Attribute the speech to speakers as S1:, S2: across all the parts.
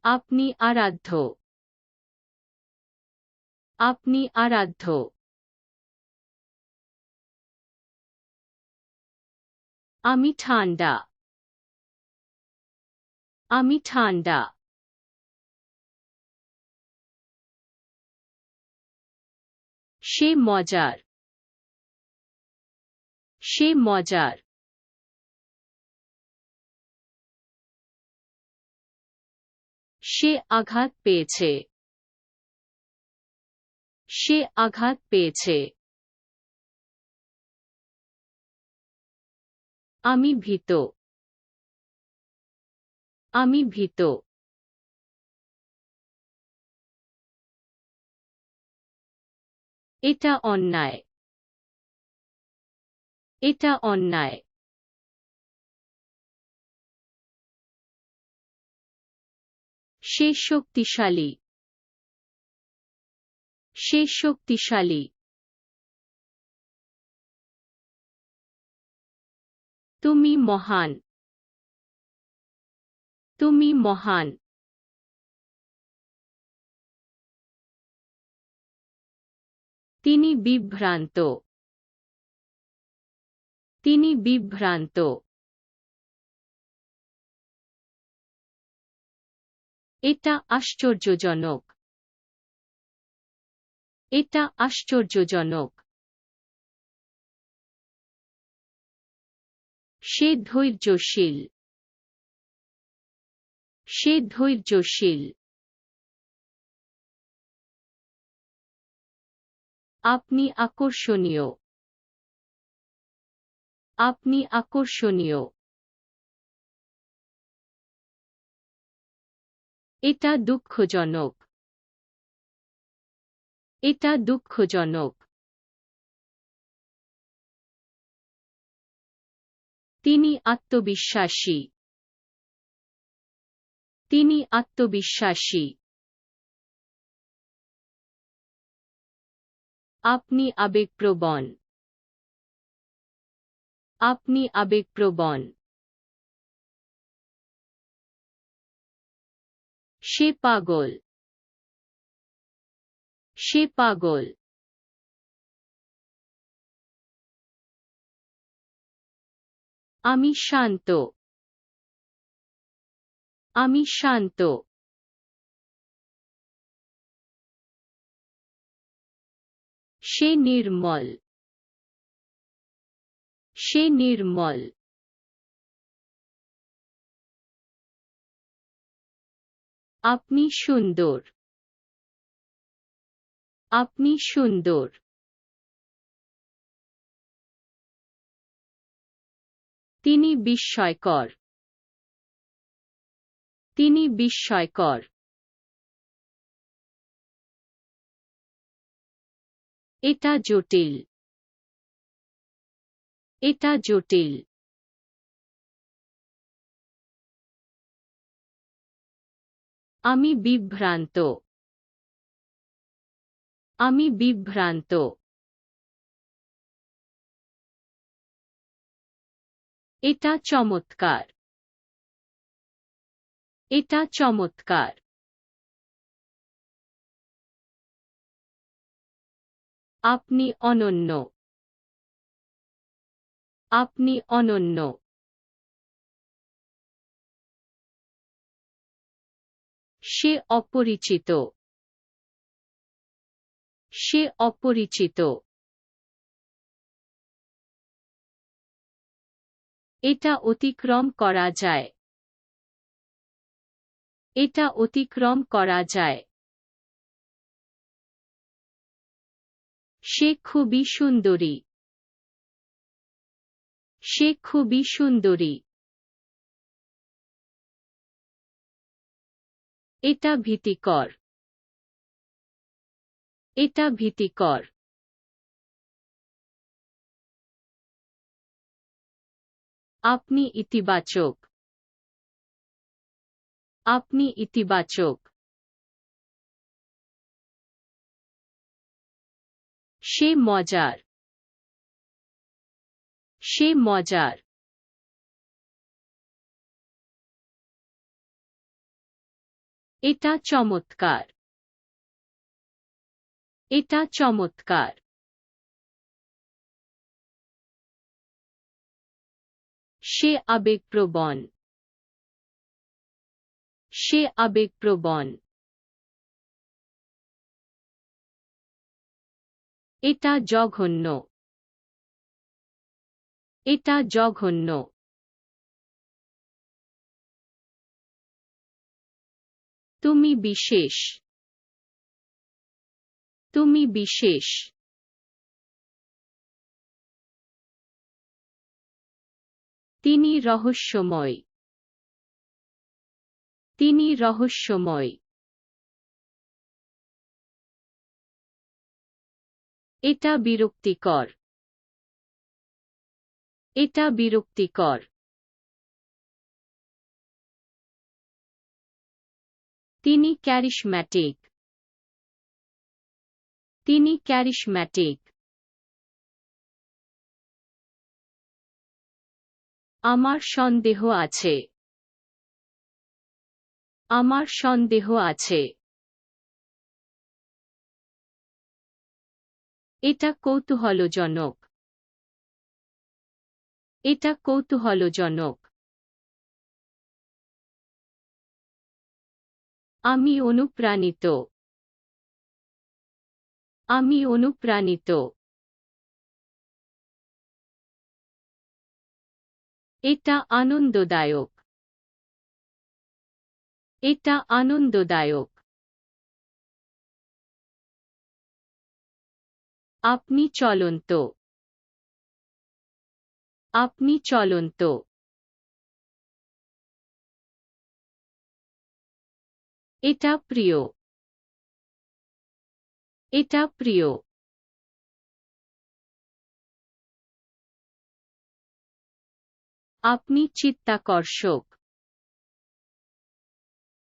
S1: আপনি আরাধ্য। আপনি আরাধ্য। আমি ঠান্ডা। আমি ঠান্ডা। সে মজার। সে মজার। সে আঘাত পেয়েছে। সে আঘাত পেয়েছে। আমি ভীত। আমি ভীত। এটা অন্যায়। এটা অন্যায়। সে শক্তিশালী। সে শক্তিশালী। তুমি মহান। তুমি মহান। তিনি বিভ্রান্ত। তিনি বিভ্রান্ত। এটা আশ্চর্যজনক। এটা আশ্চর্যজনক। সে ধৈর্যশীল। সে ধৈর্যশীল। আপনি আকর্ষণীয়। আপনি আকর্ষণীয়। এটা দুঃখজনক। এটা দুঃখজনক। তিনি আত্মবিশ্বাসী। তিনি আত্মবিশ্বাসী। আপনি আবেগপ্রবণ। আপনি আবেগপ্রবণ। সে পাগল। সে পাগল। আমি শান্ত। আমি শান্ত। সে নির্মল। সে নির্মল। আপনি সুন্দর। আপনি সুন্দর। তিনি বিস্ময়কর। তিনি বিস্ময়কর। এটা জটিল। এটা জটিল। আমি বিভ্রান্ত। আমি বিভ্রান্ত। এটা চমৎকার। এটা চমৎকার। আপনি অনন্য। আপনি অনন্য। সে অপরিচিত। সে অপরিচিত। এটা অতিক্রম করা যায়। এটা অতিক্রম করা যায়। সে খুবই সুন্দরী। সে খুবই সুন্দরী। এটা ভীতিকর। এটা ভীতিকর। আপনি ইতিবাচক। আপনি ইতিবাচক। সে মজার। সে মজার। এটা চমৎকার। এটা চমৎকার। সে আবেগপ্রবণ। সে আবেগপ্রবণ। এটা জঘন্য। এটা জঘন্য। তুমি বিশেষ। তুমি বিশেষ। তিনি রহস্যময়। তিনি রহস্যময়। এটা বিরক্তিকর। এটা বিরক্তিকর। তিনি charismatic। তিনি charismatic। আমার সন্দেহ আছে। আমার সন্দেহ আছে। এটা কৌতূহলজনক। এটা কৌতূহলজনক। আমি অনুপ্রাণিত। আমি অনুপ্রাণিত। এটা আনন্দদায়ক। এটা আনন্দদায়ক। আপনি চলন্ত। আপনি চলন্ত। এটা প্রিয়। এটা প্রিয়। আপনি চিত্তাকর্ষক।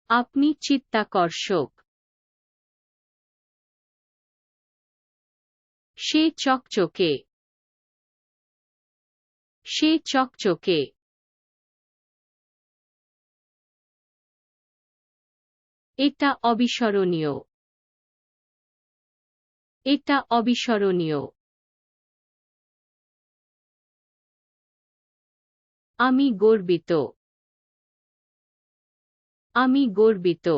S1: আপনি চিত্তাকর্ষক। সে চকচকে। সে চকচকে। এটা অবিস্মরণীয়। এটা অবিস্মরণীয়। আমি গর্বিত। আমি গর্বিত।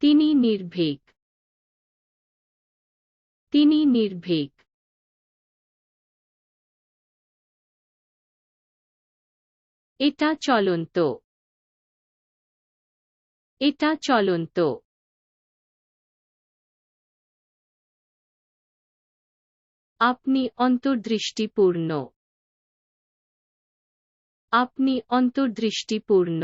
S1: তিনি নির্ভীক। তিনি নির্ভীক। এটা চলন্ত। এটা চলন্ত। আপনি অন্তর্দৃষ্টিপূর্ণ। আপনি অন্তর্দৃষ্টিপূর্ণ।